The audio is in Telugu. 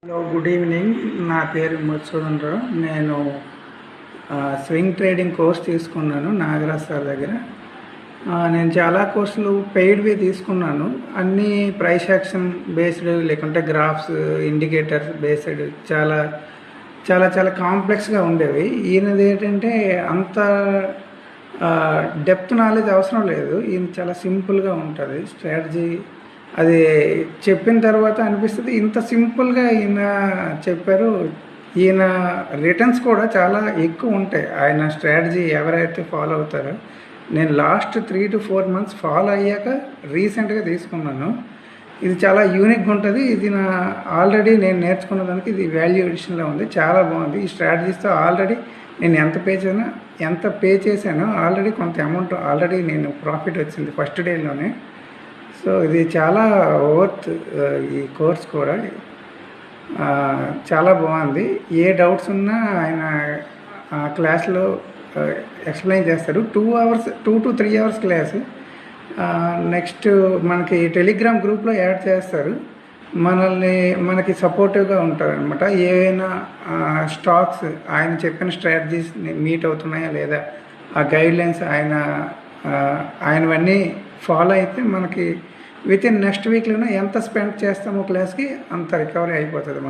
Hello, good evening. నా పేరు మధుసూదన్ రావు. నేను స్వింగ్ ట్రేడింగ్ కోర్స్ తీసుకున్నాను నాగరాజ్ సార్ దగ్గర. నేను చాలా కోర్సులు పెయిడ్వి తీసుకున్నాను. అన్నీ ప్రైస్ యాక్షన్ బేస్డ్, లేకుంటే గ్రాఫ్స్, ఇండికేటర్స్ బేస్డ్ చాలా చాలా చాలా కాంప్లెక్స్గా ఉండేవి. ఈయనది ఏంటంటే అంత డెప్త్ నాలెడ్జ్ అవసరం లేదు. ఈయన చాలా సింపుల్గా ఉంటుంది స్ట్రాటజీ. అది చెప్పిన తర్వాత అనిపిస్తుంది ఇంత సింపుల్గా ఈయన చెప్పారు. ఈయన రిటర్న్స్ కూడా చాలా ఎక్కువ ఉంటాయి. ఆయన స్ట్రాటజీ ఎవరైతే ఫాలో అవుతారో, నేను లాస్ట్ 3 to 4 months ఫాలో అయ్యాక రీసెంట్గా తీసుకున్నాను. ఇది చాలా యూనిక్గా ఉంటుంది. ఇది ఆల్రెడీ నేను నేర్చుకున్న దానికి ఇది వాల్యూ ఎడిషన్లో ఉంది. చాలా బాగుంది. ఈ స్ట్రాటజీస్తో ఆల్రెడీ నేను ఎంత పే చేశానో ఆల్రెడీ కొంత అమౌంట్ ఆల్రెడీ నేను ప్రాఫిట్ వచ్చింది ఫస్ట్ డేలోనే. సో ఇది చాలా వర్త్. ఈ కోర్స్ కూడా చాలా బాగుంది. ఏ డౌట్స్ ఉన్నా ఆయన క్లాస్లో ఎక్స్ప్లెయిన్ చేస్తారు. 2 to 3 hours క్లాసు. నెక్స్ట్ మనకి టెలిగ్రామ్ గ్రూప్లో యాడ్ చేస్తారు. మనకి సపోర్టివ్గా ఉంటారు అనమాట. ఏవైనా స్టాక్స్ ఆయన చెప్పిన స్ట్రాటజీస్ మీట్ అవుతున్నాయా లేదా, ఆ గైడ్లైన్స్ ఆయనవన్నీ ఫాలో అయితే మనకి విత్ ఇన్ నెక్స్ట్ వీక్లోనే ఎంత స్పెండ్ చేస్తామో క్లాస్కి అంత రికవరీ అయిపోతుంది.